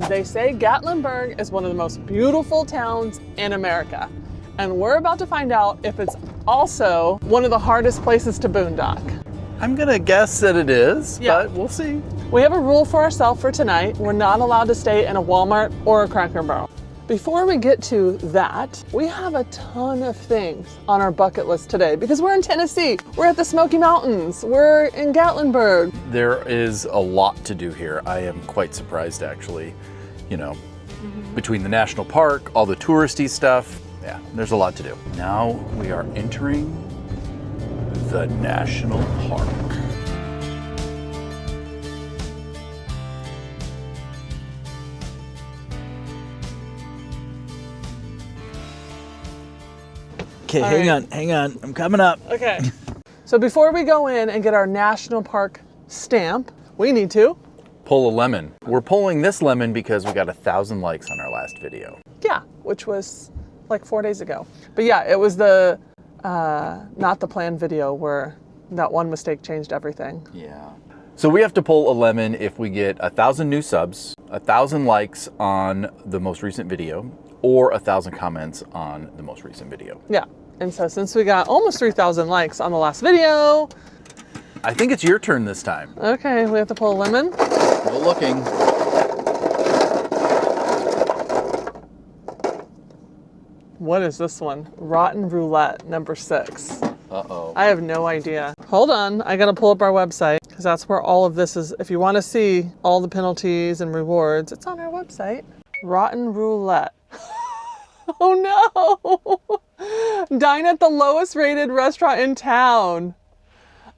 They say Gatlinburg is one of the most beautiful towns in America. And we're about to find out if it's also one of the hardest places to boondock. I'm gonna guess that it is, but we'll see. We have a rule for ourselves for tonight. We're not allowed to stay in a Walmart or a Cracker Barrel. Before we get to that, we have a ton of things on our bucket list today because we're in Tennessee. We're at the Smoky Mountains. We're in Gatlinburg. There is a lot to do here. I am quite surprised, actually. You know, between the national park, all the touristy stuff, yeah, there's a lot to do. Now we are entering the national park. Okay, hang on, I'm coming up. Okay, so before we go in and get our national park stamp, we need to pull a lemon. We're pulling this lemon because we got 1,000 likes on our last video. Yeah, which was like 4 days ago. But yeah, it was the, not the planned video where that one mistake changed everything. Yeah. So we have to pull a lemon if we get 1,000 new subs, 1,000 likes on the most recent video, or 1,000 comments on the most recent video. Yeah, and so since we got almost 3,000 likes on the last video, I think it's your turn this time. Okay, we have to pull a lemon. No looking. What is this one? Rotten Roulette, number 6. Uh-oh. I have no idea. Hold on, I gotta pull up our website because that's where all of this is. If you want to see all the penalties and rewards, it's on our website. Rotten Roulette. Oh no! Dine at the lowest rated restaurant in town.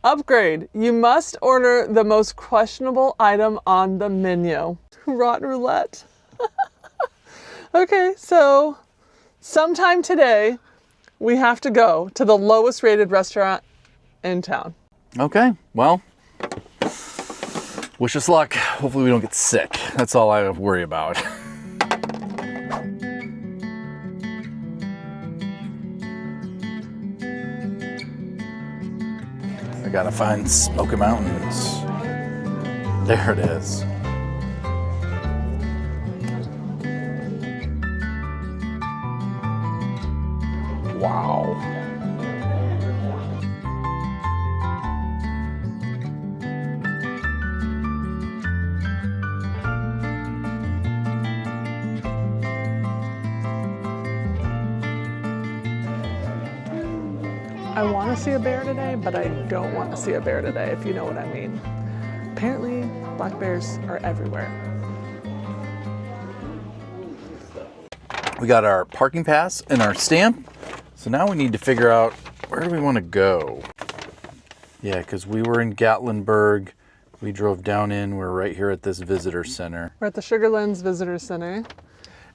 Upgrade. You must order the most questionable item on the menu. Rotten Roulette. Okay, so sometime today, we have to go to the lowest rated restaurant in town. Okay, well, wish us luck. Hopefully we don't get sick. That's all I worry about. I gotta find Smoky Mountains. There it is. Wow. I want to see a bear today, but I don't want to see a bear today, if you know what I mean. Apparently, black bears are everywhere. We got our parking pass and our stamp. So now we need to figure out where do we want to go? Yeah, because we were in Gatlinburg. We drove down in, we're right here at this visitor center. We're at the Sugarlands Visitor Center.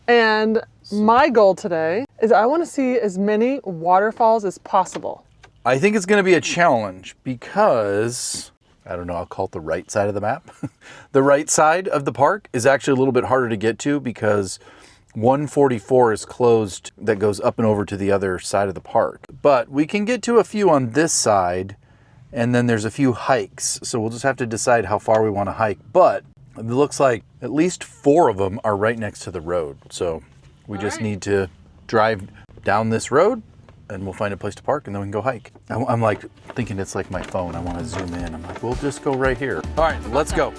And my goal today is I want to see as many waterfalls as possible. I think it's going to be a challenge because, I don't know, I'll call it the right side of the map. The right side of the park is actually a little bit harder to get to because 144 is closed that goes up and over to the other side of the park. But we can get to a few on this side, and then there's a few hikes. So we'll just have to decide how far we want to hike. But it looks like at least 4 of them are right next to the road. So we just need to drive down this road and we'll find a place to park and then we can go hike. I'm like thinking it's like my phone. I want to zoom in. I'm like, we'll just go right here. All right, let's go.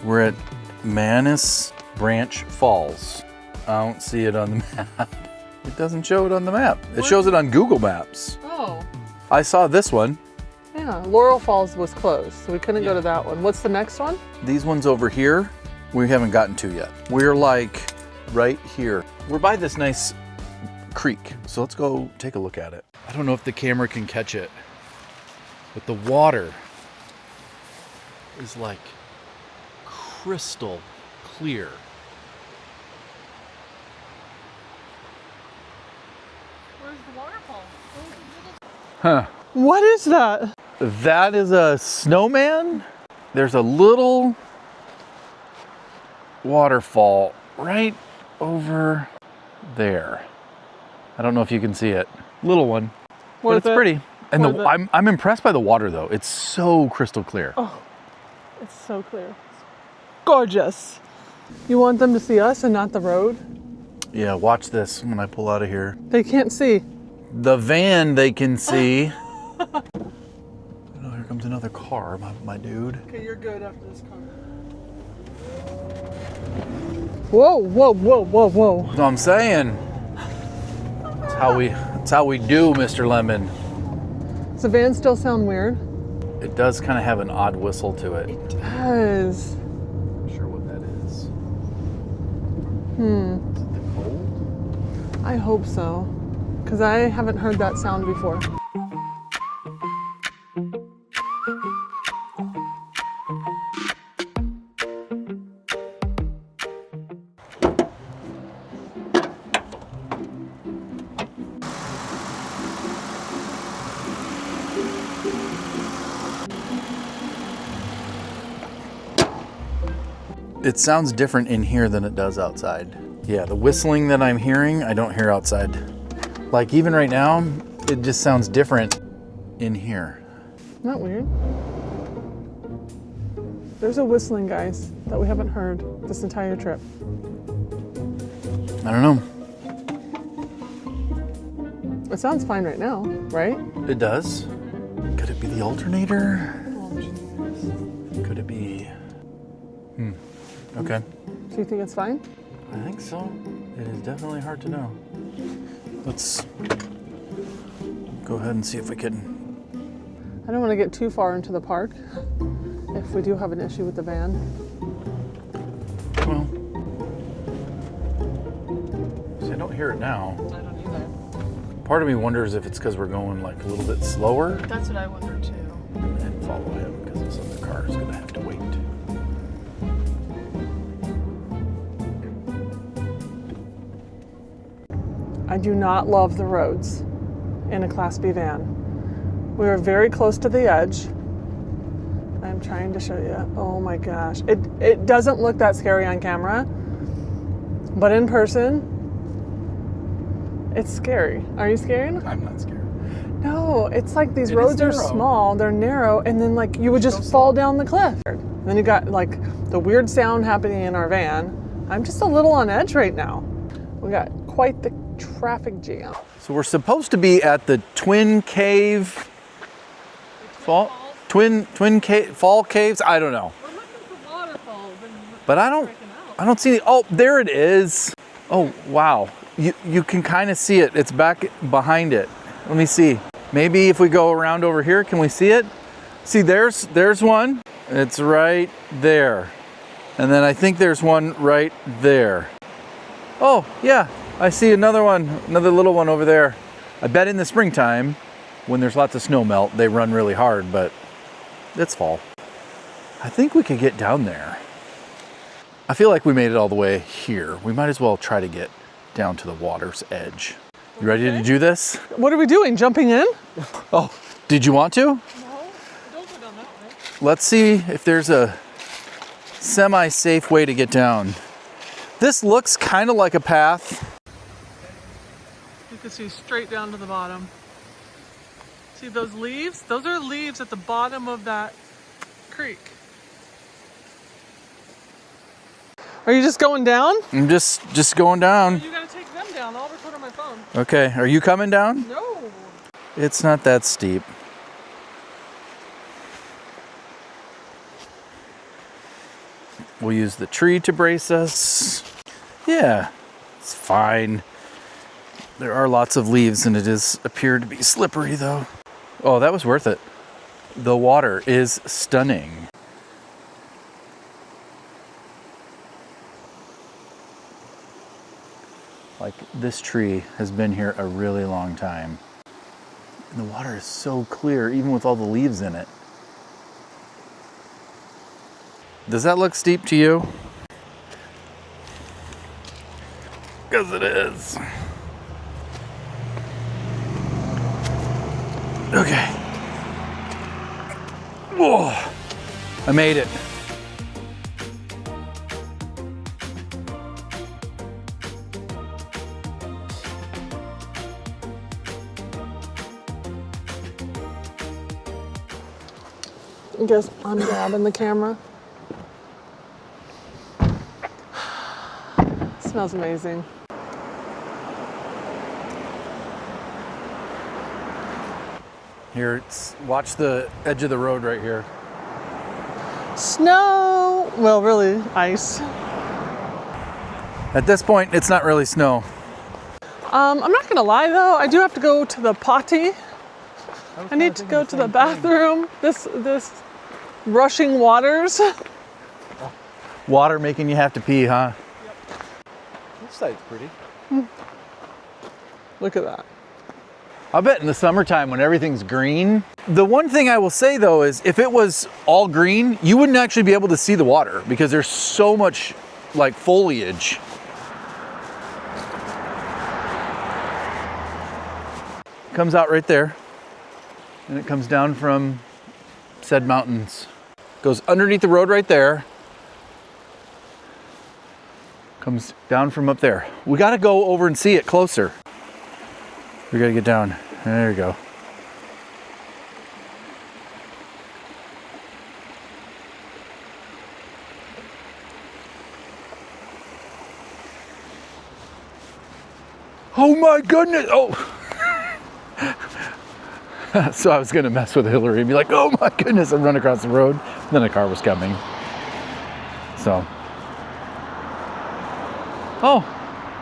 We're at Manus Branch Falls. I don't see it on the map. It doesn't show it on the map. It shows it on Google Maps. Oh. I saw this one. Yeah, Laurel Falls was closed, so we couldn't go to that one. What's the next one? These ones over here, we haven't gotten to yet. We're like right here. We're by this nice creek, so let's go take a look at it. I don't know if the camera can catch it, but the water is like crystal clear. Where's the waterfall? Huh. What is that? That is a snowman. There's a little waterfall right over there. I don't know if you can see it. Little one. But it's pretty. And Worth it. I'm impressed by the water though. It's so crystal clear. Oh, it's so clear. Gorgeous. You want them to see us and not the road? Yeah, watch this when I pull out of here. They can't see. The van they can see. Oh, here comes another car, my dude. Okay, you're good after this car. Whoa, whoa, whoa, whoa, whoa. That's what I'm saying. That's how we do, Mr. Lemon. Does the van still sound weird? It does kind of have an odd whistle to it. It does. Not sure what that is. Is it the cold? I hope so, because I haven't heard that sound before. It sounds different in here than it does outside. Yeah, the whistling that I'm hearing, I don't hear outside. Like even right now, it just sounds different in here. Isn't that weird? There's a whistling, guys, that we haven't heard this entire trip. I don't know. It sounds fine right now, right? It does. Could it be the alternator? Could it be? Okay. Do you think it's fine? I think so. It is definitely hard to know. Let's go ahead and see if we can. I don't want to get too far into the park if we do have an issue with the van. Well, see, I don't hear it now. I don't either. Part of me wonders if it's because we're going like a little bit slower That's what I wonder too. and follow him because this other car is going to have to wait. I do not love the roads in a Class B van. We are very close to the edge. I'm trying to show you. Oh my gosh. It doesn't look that scary on camera, but in person, it's scary. Are you scared? I'm not scared. No, it's like these It roads is are narrow. small, they're narrow, and then like you would just fall down the cliff. And then you got like the weird sound happening in our van. I'm just a little on edge right now. We got quite the traffic jam. So we're supposed to be at the Twin Cave Fall Caves. I don't know. We're looking for waterfalls, But I don't see any. Oh, there it is. Oh, wow. You can kind of see it. It's back behind it. Let me see. Maybe if we go around over here, can we see it? See, there's one. It's right there. And then I think there's one right there. Oh, yeah. I see another one, another little one over there. I bet in the springtime, when there's lots of snow melt, they run really hard, but it's fall. I think we could get down there. I feel like we made it all the way here. We might as well try to get down to the water's edge. You ready to do this? What are we doing? Jumping in? Oh, did you want to? No, don't go down that way. Let's see if there's a semi-safe way to get down. This looks kind of like a path. You can see straight down to the bottom. See those leaves? Those are leaves at the bottom of that creek. Are you just going down? I'm just going down. You gotta take them down. I'll record on my phone. Okay, are you coming down? No. It's not that steep. We'll use the tree to brace us. Yeah, it's fine. There are lots of leaves and it does appear to be slippery though. Oh, that was worth it. The water is stunning. Like this tree has been here a really long time. And the water is so clear, even with all the leaves in it. Does that look steep to you? Because it is. Okay. Whoa, I made it. I guess I'm grabbing the camera. Smells amazing. Here, watch the edge of the road right here. Snow! Well, really, ice. At this point, it's not really snow. I'm not gonna lie though, I do have to go to the potty. I need to go to the bathroom. This rushing waters. Water making you have to pee, huh? Yep. This side's pretty. Look at that. I bet in the summertime when everything's green. The one thing I will say though is if it was all green, you wouldn't actually be able to see the water because there's so much like foliage. Comes out right there and it comes down from said mountains. Goes underneath the road right there. Comes down from up there. We gotta go over and see it closer. We gotta get down. There you go. Oh my goodness! Oh! So I was gonna mess with Hillary and be like, oh my goodness, and run across the road. Then a car was coming. So. Oh,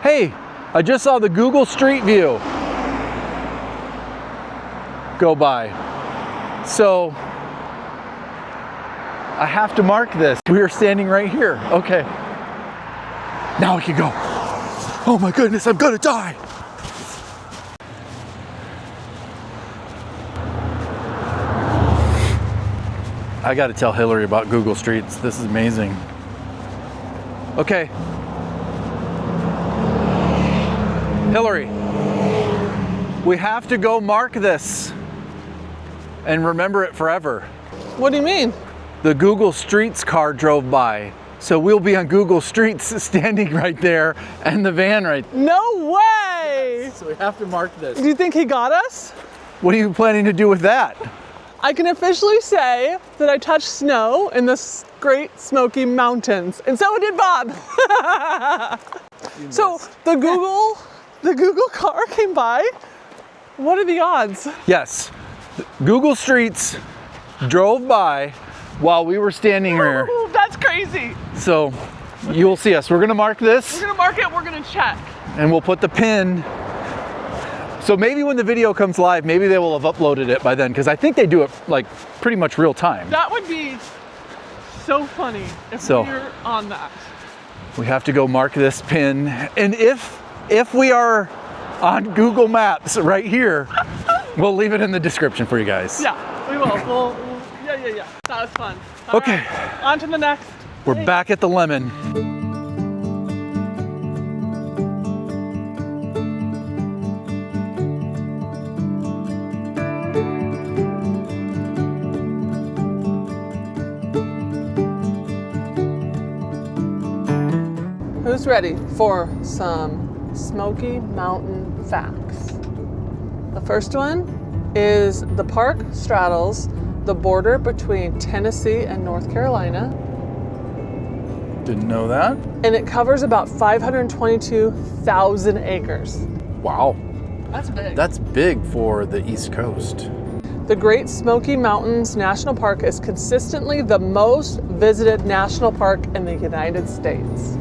hey, I just saw the Google Street View go by. So I have to mark this. We are standing right here. Okay. Now we can go. Oh my goodness, I'm gonna die. I gotta tell Hillary about Google Streets. This is amazing. Okay. Hillary, we have to go mark this and remember it forever. What do you mean? The Google Streets car drove by. So we'll be on Google Streets standing right there and the van right there. No way! So we have to mark this. Do you think he got us? What are you planning to do with that? I can officially say that I touched snow in the Great Smoky Mountains, and so did Bob. So the Google car came by. What are the odds? Yes, Google Streets drove by while we were standing here. Ooh, that's crazy. So you'll see us. We're gonna mark this. We're gonna mark it, we're gonna check. And we'll put the pin. So maybe when the video comes live, maybe they will have uploaded it by then, because I think they do it like pretty much real time. That would be so funny if we were on that. We have to go mark this pin. And if we are on Google Maps right here, we'll leave it in the description for you guys. Yeah, we will. Yeah. That was fun. All okay. Right. On to the next. We're back at the lemon. Who's ready for some Smoky Mountain facts? The first one is the park straddles the border between Tennessee and North Carolina. Didn't know that. And it covers about 522,000 acres. Wow. That's big. That's big for the East Coast. The Great Smoky Mountains National Park is consistently the most visited national park in the United States.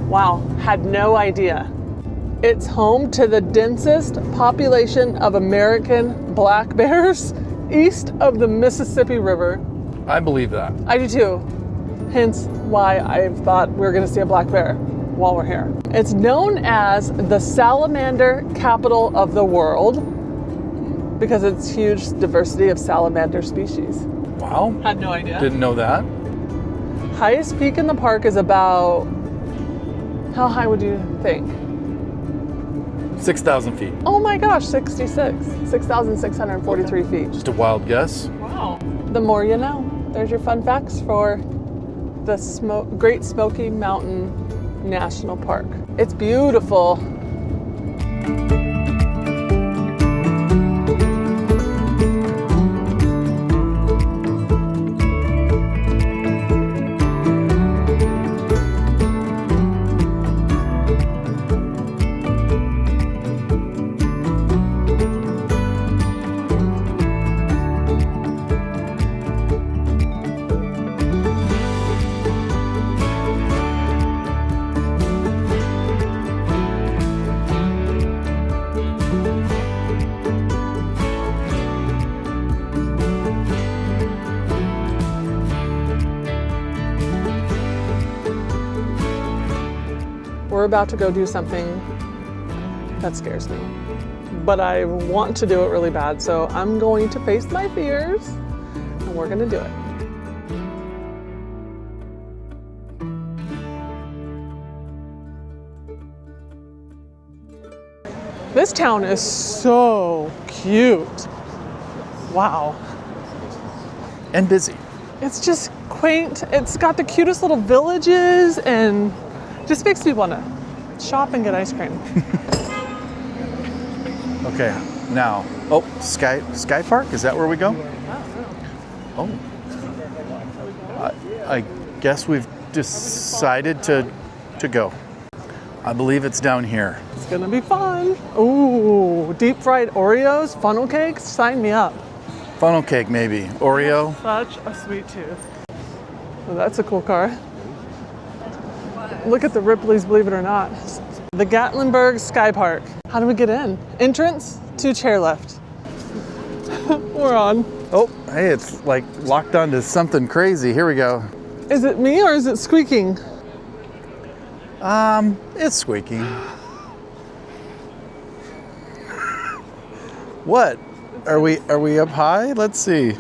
Wow, had no idea. It's home to the densest population of American black bears east of the Mississippi River. I believe that. I do too. Hence why I've thought we were gonna see a black bear while we're here. It's known as the salamander capital of the world because it's huge diversity of salamander species. Wow. Had no idea. Didn't know that. Highest peak in the park is about, how high would you think? 6,000 feet. Oh my gosh, 6,643 feet. Just a wild guess. Wow. The more you know. There's your fun facts for the Great Smoky Mountain National Park. It's beautiful. about to go do something that scares me. But I want to do it really bad, so I'm going to face my fears and we're gonna do it. This town is so cute. Wow. And busy. It's just quaint. It's got the cutest little villages and just makes me want to shop and get ice cream. Okay, now, oh, Sky Park, is that where we go? Oh. I guess we've decided to go. I believe it's down here. It's gonna be fun. Ooh, deep fried Oreos, funnel cakes, sign me up. Funnel cake, maybe. Oreo. Such a sweet tooth. Well, that's a cool car. Look at the Ripley's, believe it or not. The Gatlinburg Sky Park. How do we get in? Entrance to chairlift. We're on. Oh, hey, it's like locked onto something crazy. Here we go. Is it me or is it squeaking? It's squeaking. What? Are we up high? Let's see.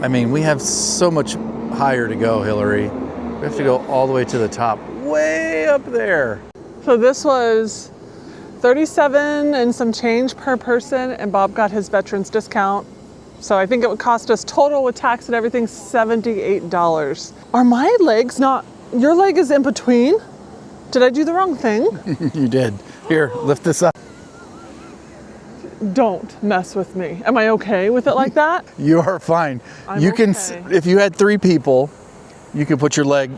I mean, we have so much higher to go, Hillary. We have to go all the way to the top, way up there. So this was $37 and some change per person, and Bob got his veterans discount. So I think it would cost us total with tax and everything $78. Are my legs not, your leg is in between? Did I do the wrong thing? You did. Here, lift this up. Don't mess with me. Am I okay with it like that? You are fine. I'm you can, okay. if you had 3 people, you could put your leg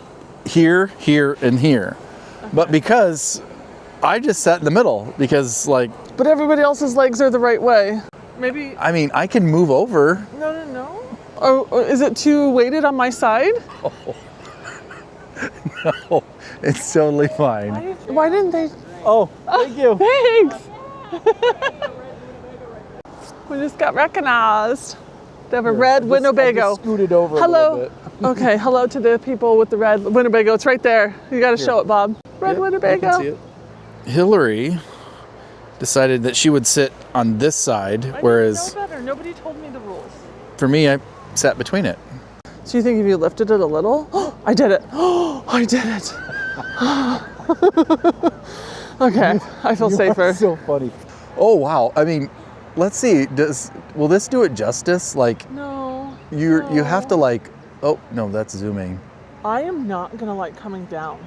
here, here, and here. Okay. But because I just sat in the middle, because like. But everybody else's legs are the right way. Maybe. I mean, I can move over. No. Oh, is it too weighted on my side? Oh. No, it's totally fine. Why didn't they? Oh, thank you. Thanks. We just got recognized. They have a red Winnebago. Scooted over hello. a little bit. Okay, hello to the people with the red Winnebago. It's right there. You got to show it, Bob. Red Winnebago. I can see it. Hillary decided that she would sit on this side, whereas I know better. Nobody told me the rules. for me, I sat between it. So you think if you lifted it a little? Oh, I did it. Oh, I did it. Okay, I feel safer. So funny. Oh wow! I mean, let's see. Will this do it justice? Like, no. You have to like. Oh no, that's zooming. I am not gonna like coming down.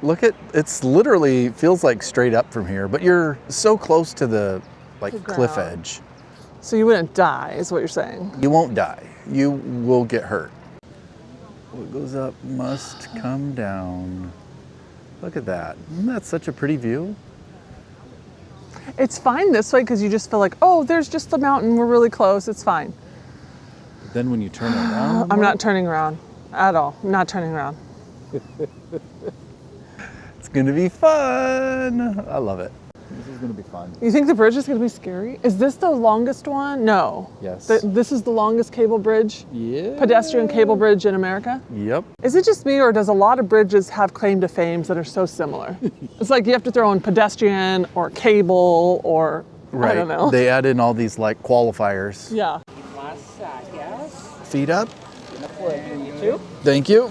Look at it's literally feels like straight up from here, but you're so close to the cliff edge. So you wouldn't die, is what you're saying? You won't die. You will get hurt. What goes up must come down. Look at that. Isn't that such a pretty view? It's fine this way because you just feel like, oh, there's just the mountain. We're really close. It's fine. But then when you turn around. I'm not turning around at all. I'm not turning around. It's going to be fun. I love it. This is going to be fun. You think the bridge is going to be scary? Is this the longest one? No. Yes. This is the longest cable bridge? Yeah. Pedestrian cable bridge in America? Yep. Is it just me or does a lot of bridges have claim to fame that are so similar? It's like you have to throw in pedestrian or cable or right. I don't know. They add in all these like qualifiers. Yeah. Feet up. Thank you.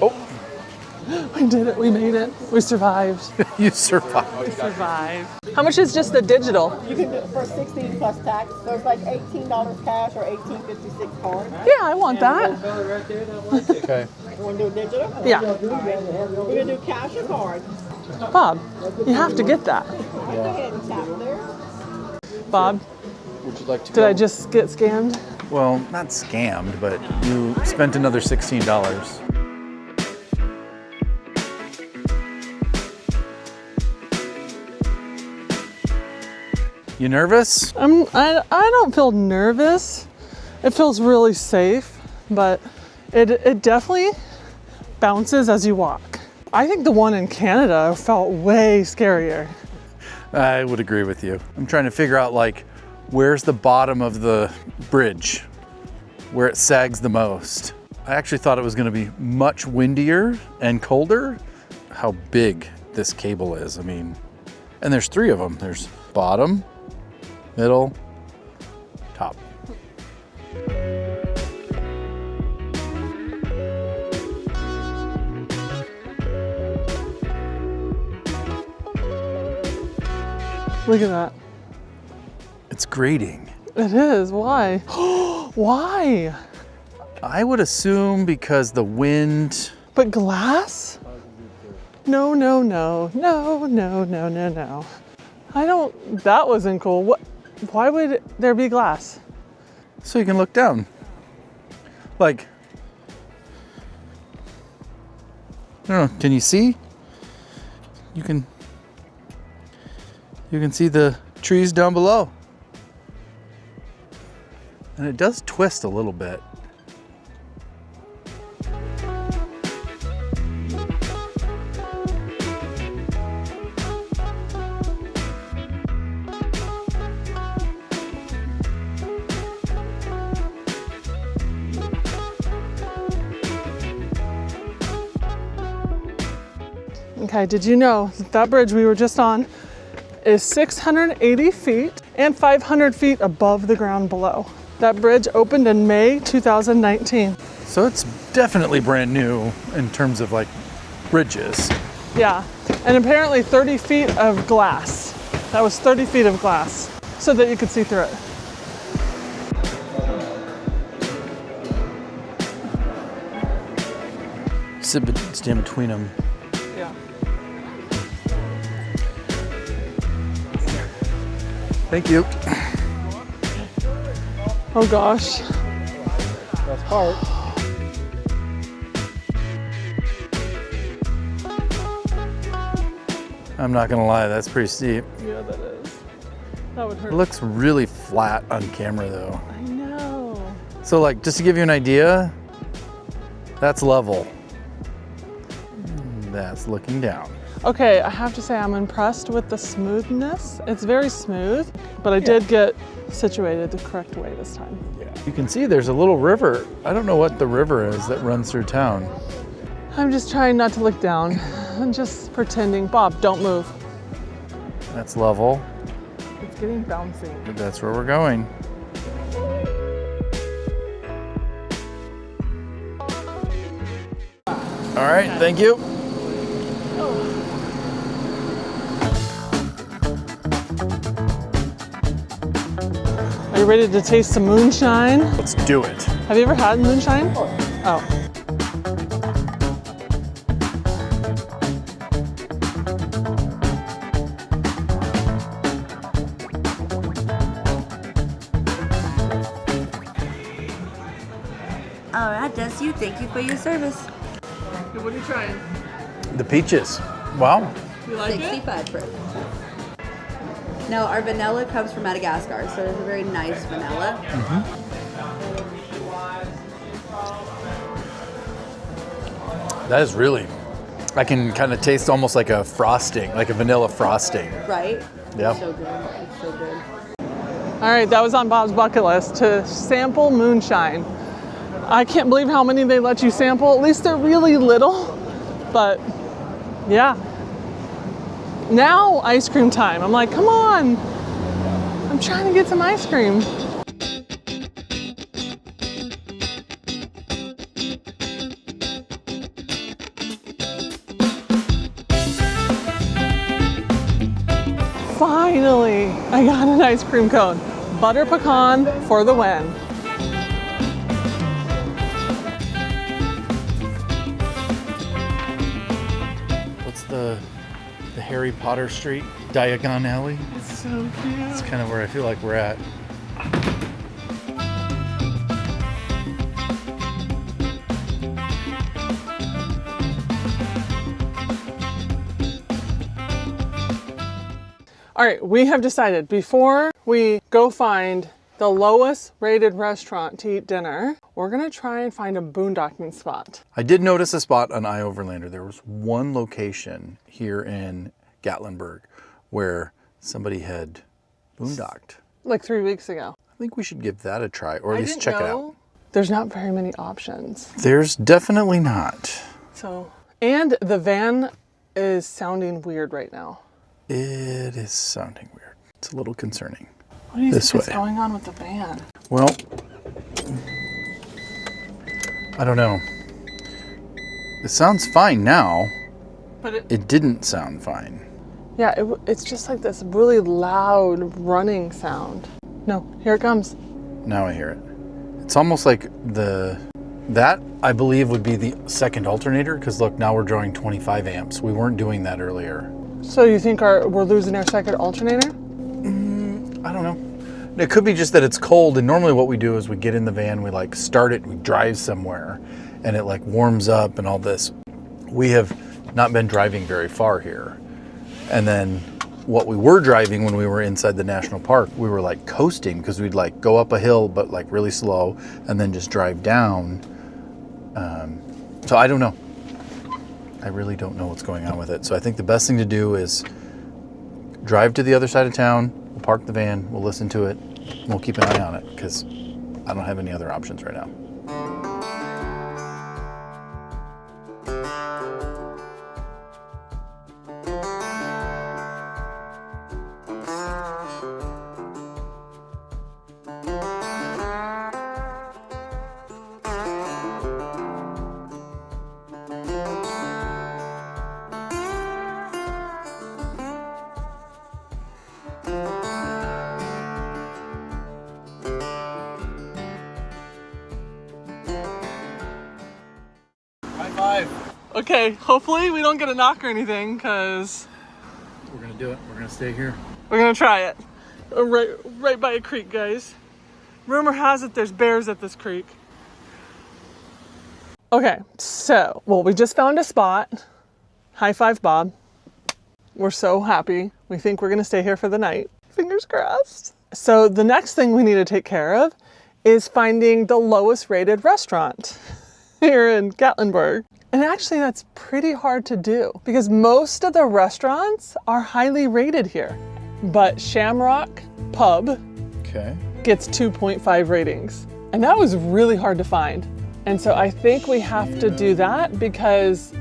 Oh. We did it. We made it. We survived. You survived. We survived. How much is just the digital? You can do it for $16 plus tax. So it's like $18 cash or $18.56 card. Yeah, I want that. Okay. You want to do digital? Yeah. We're going to do cash or card. Bob, you have to get that. Go ahead and tap there. Bob, Would you like to did I just get scammed? Well, not scammed, but you spent another $16. You nervous? I don't feel nervous. It feels really safe, but it definitely bounces as you walk. I think the one in Canada felt way scarier. I would agree with you. I'm trying to figure out like, where's the bottom of the bridge? Where it sags the most. I actually thought it was gonna be much windier and colder. how big this cable is. I mean, and there's 3 of them. There's bottom, middle, top. Look at that. It's grating. It is. Why? Why? I would assume because the wind. But glass? No, no, no, no, no, no, no, no. I don't, that wasn't cool. What? Why would there be glass? So you can look down. Like, I don't know, can you see? You can see the trees down below. And it does twist a little bit. Okay, did you know that bridge we were just on is 680 feet and 500 feet above the ground below? That bridge opened in May 2019. So it's definitely brand new in terms of like bridges. Yeah, and apparently 30 feet of glass. That was 30 feet of glass so that you could see through it. It's in between them. Yeah. Thank you. Oh gosh. That's part. I'm not gonna lie, that's pretty steep. Yeah, that is. That would hurt. It looks really flat on camera though. I know. So like, just to give you an idea, that's level. That's looking down. Okay, I have to say I'm impressed with the smoothness. It's very smooth, but I did get situated the correct way this time. Yeah. You can see there's a little river. I don't know what the river is that runs through town. I'm just trying not to look down. I'm just pretending. Bob, don't move. That's level. It's getting bouncy. That's where we're going. All right, thank you. Are you ready to taste some moonshine? Let's do it. Have you ever had moonshine? Oh. All right, that's you. Thank you for your service. What are you trying? The peaches. Wow. You like it? 65 proof. No, our vanilla comes from Madagascar, so it's a very nice vanilla. That is really, I can kind of taste almost like a frosting, like a vanilla frosting. Right? Yeah. It's so good. It's so good. All right, that was on Bob's bucket list to sample moonshine. I can't believe how many they let you sample. At least they're really little, but yeah. Now ice cream time. I'm like, come on. I'm trying to get some ice cream. Finally, I got an ice cream cone. Butter pecan for the win. What's the Harry Potter Street Diagon Alley? It's so cute. That's kind of where I feel like we're at. All right, we have decided before we go find the lowest rated restaurant to eat dinner, we're gonna try and find a boondocking spot. I did notice a spot on iOverlander. There was one location here in Gatlinburg where somebody had boondocked. Like 3 weeks ago. I think we should give that a try, or at least check it out. There's not very many options. There's definitely not. So, and the van is sounding weird right now. It is sounding weird. It's a little concerning. What do you This think is way. going on with the van? Well, I don't know. It sounds fine now. But It didn't sound fine. yeah, it's just like this really loud running sound. No, here it comes. Now I hear it. It's almost like that I believe would be the second alternator, because look, now we're drawing 25 amps. We weren't doing that earlier. So you think we're losing our second alternator? I don't know. It could be just that it's cold, and normally what we do is we get in the van, we like start it, we drive somewhere, and it like warms up and all this. We have not been driving very far here. And then what we were driving when we were inside the national park, we were like coasting, because we'd like go up a hill but like really slow and then just drive down. So I don't know. I really don't know what's going on with it. So I think the best thing to do is drive to the other side of town, we'll park the van, we'll listen to it, and we'll keep an eye on it, because I don't have any other options right now. Okay, hopefully we don't get a knock or anything, because We're gonna do it. We're gonna stay here. we're gonna try it. Right by a creek, guys. Rumor has it there's bears at this creek. Okay, so, well, we just found a spot. High five, Bob. We're so happy. We think we're gonna stay here for the night. Fingers crossed. So the next thing we need to take care of is finding the lowest rated restaurant here in Gatlinburg. And actually that's pretty hard to do, because most of the restaurants are highly rated here. But Shamrock Pub Okay. gets 2.5 ratings. And that was really hard to find. And so I think we have to do that, because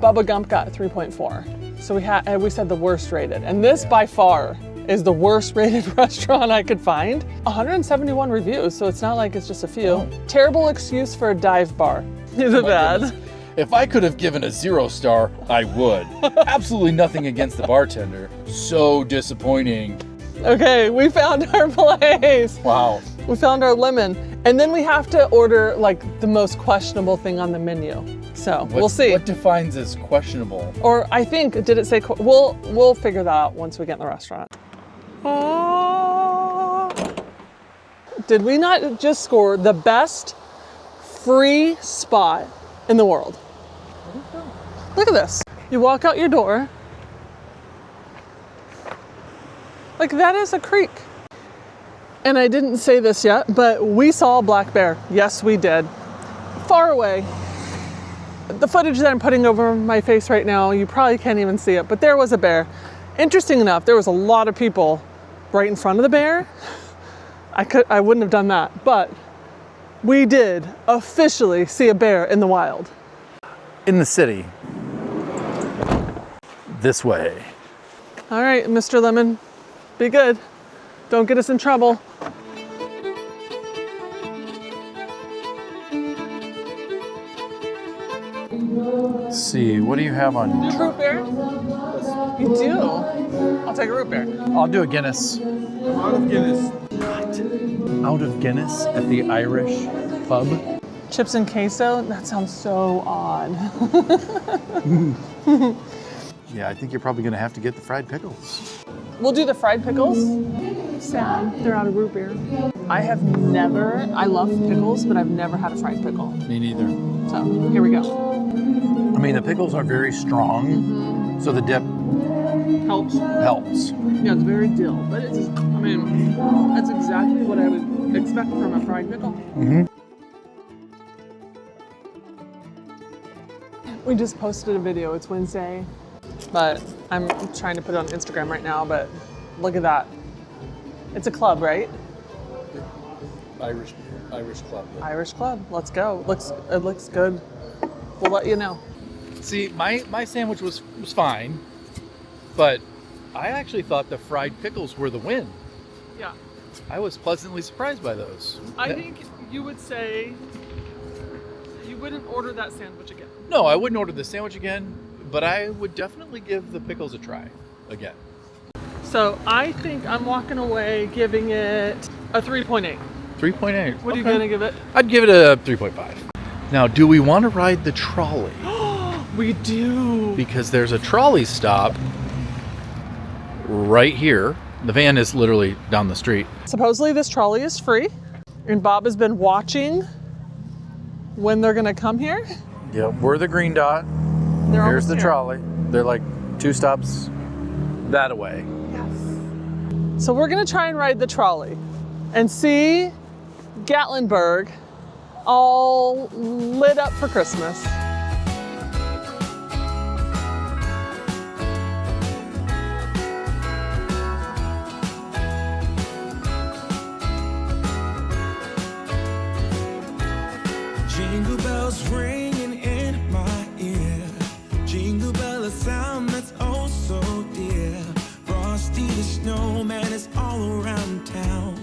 Bubba Gump got 3.4. So we said the worst rated. And this by far is the worst rated restaurant I could find. 171 reviews, so it's not like it's just a few. Oh. Terrible excuse for a dive bar. Is it bad? If I could have given a 0 star, I would. Absolutely nothing against the bartender. So disappointing. Okay, we found our place. Wow. We found our lemon. And then we have to order like the most questionable thing on the menu. So we'll see. What defines as questionable? Or I think, did it say, we'll figure that out once we get in the restaurant. Oh. Did we not just score the best free spot in the world? Look at this. You walk out your door. Like, that is a creek. And I didn't say this yet, but we saw a black bear. Yes, we did. Far away. The footage that I'm putting over my face right now, you probably can't even see it, but there was a bear. Interesting enough, there was a lot of people right in front of the bear. I wouldn't have done that, but we did officially see a bear in the wild. In the city. This way. All right, Mr. Lemon, be good. Don't get us in trouble. Let's see, what do you have on? You root beer? You do? I'll take a root beer. I'll do a Guinness. Out of Guinness. Out of Guinness at the Irish pub. Chips and queso? That sounds so odd. Yeah, I think you're probably gonna have to get the fried pickles. We'll do the fried pickles. Sad, they're out of root beer. I love pickles, but I've never had a fried pickle. Me neither. So, here we go. I mean, the pickles are very strong, so the dip Helps. helps. Yeah, it's very dill, but that's exactly what I would expect from a fried pickle. Mm-hmm. We just posted a video, it's Wednesday, but I'm trying to put it on Instagram right now, but look at that. It's a club, right? Irish club. Irish club, let's go. It looks good. We'll let you know. See, my sandwich was fine, but I actually thought the fried pickles were the win. Yeah. I was pleasantly surprised by those. I think you would say you wouldn't order that sandwich again. No, I wouldn't order the sandwich again, but I would definitely give the pickles a try again. So I think I'm walking away giving it a 3.8. 3.8. What are you gonna give it? I'd give it a 3.5. Now, do we want to ride the trolley? We do. Because there's a trolley stop right here. The van is literally down the street. Supposedly this trolley is free, and Bob has been watching when they're gonna come here. Yep, we're the green dot. They're Here's almost the here. trolley. They're like 2 stops that away. So we're gonna try and ride the trolley and see Gatlinburg all lit up for Christmas. Jingle bells ringing in my ear. Jingle bell, a sound that's oh so dear. Frosty the snowman is all around town.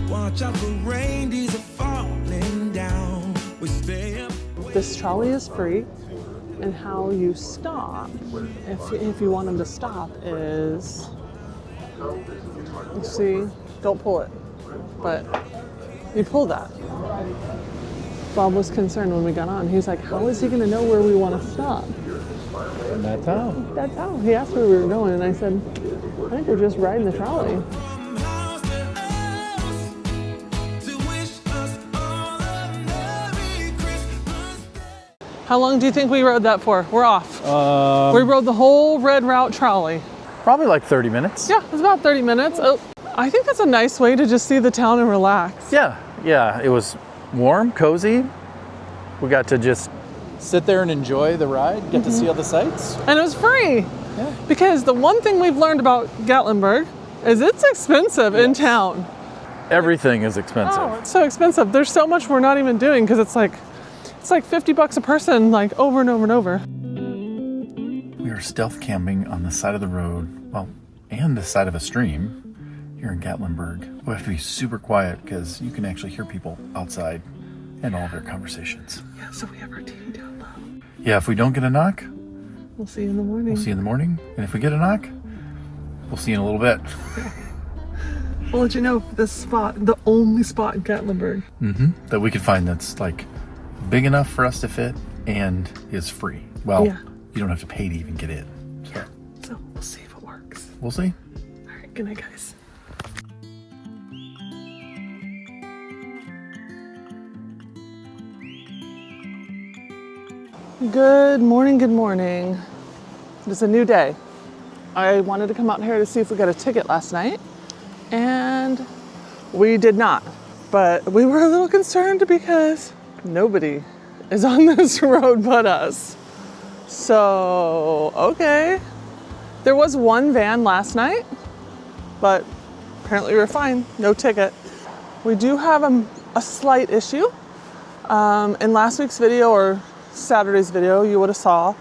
Watch out for reindeers are falling down. We stay up. This trolley is free, and how you stop, if you want them to stop, is, you see, don't pull it, but you pull that. Bob was concerned when we got on. He was like, how is he gonna know where we wanna stop? And that's how. That's how. He asked where we were going, and I said, I think we're just riding the trolley. From house to house to wish us all a Merry Christmas. How long do you think we rode that for? We're off. We rode the whole red route trolley. Probably like 30 minutes. Yeah, it was about 30 minutes. Oh, I think that's a nice way to just see the town and relax. Yeah, it was warm, cozy. We got to just sit there and enjoy the ride, get to see all the sights. And it was free. Yeah. Because the one thing we've learned about Gatlinburg is it's expensive in town. Everything is expensive. Oh, it's so expensive. There's so much we're not even doing because it's like $50 a person, like over and over and over. We are stealth camping on the side of the road, well, and the side of a stream here in Gatlinburg. We have to be super quiet because you can actually hear people outside and all of their conversations. Yeah, so we have our TV down low. Yeah, if we don't get a knock, We'll see you in the morning. we'll see you in the morning. And if we get a knock, we'll see you in a little bit. We'll let you know the spot, the only spot in Gatlinburg. That we could find that's like big enough for us to fit and is free. Well, Yeah. you don't have to pay to even get in. So So we'll see if it works. we'll see. All right, good night, guys. Good morning, good morning. It's a new day. I wanted to come out here to see if we got a ticket last night, and we did not. But we were a little concerned because nobody is on this road but us. So, okay. There was one van last night, but apparently we were fine, no ticket. We do have a slight issue. In last week's video, or Saturday's video, you would have saw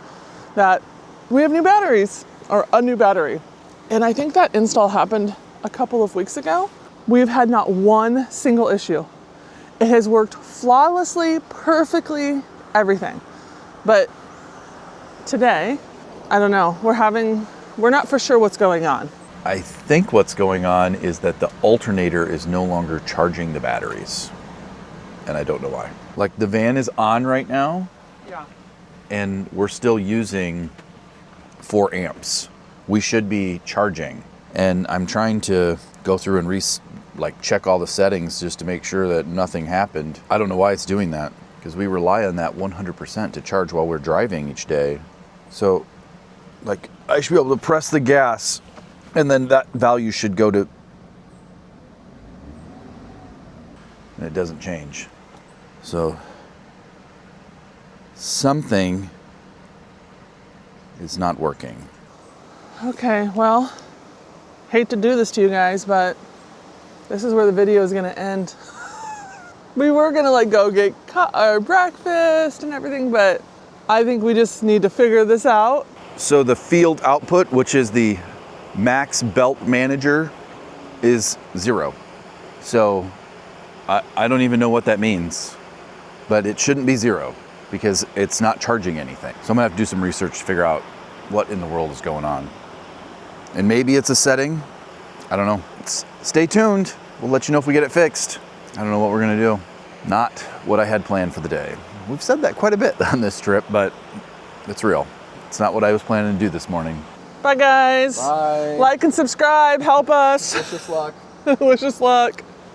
that we have new batteries, or a new battery. And I think that install happened a couple of weeks ago. We've had not one single issue. It has worked flawlessly, perfectly, everything. But today, I don't know, we're not for sure what's going on. I think what's going on is that the alternator is no longer charging the batteries. And I don't know why. Like the van is on right now, Yeah. and we're still using 4 amps. We should be charging. And I'm trying to go through and check all the settings just to make sure that nothing happened. I don't know why it's doing that, because we rely on that 100% to charge while we're driving each day. So I should be able to press the gas and then that value should go to, and it doesn't change. So something is not working. Okay, well, hate to do this to you guys, but this is where the video is gonna end. We were gonna go get our breakfast and everything, but I think we just need to figure this out. So the field output, which is the max belt manager, is 0. So I don't even know what that means, but it shouldn't be 0 because it's not charging anything. So I'm gonna have to do some research to figure out what in the world is going on. And maybe it's a setting, I don't know. Stay tuned, we'll let you know if we get it fixed. I don't know what we're gonna do. Not what I had planned for the day. We've said that quite a bit on this trip, but it's real. It's not what I was planning to do this morning. Bye guys. Bye. Like and subscribe, help us. Wish us luck. Wish us luck.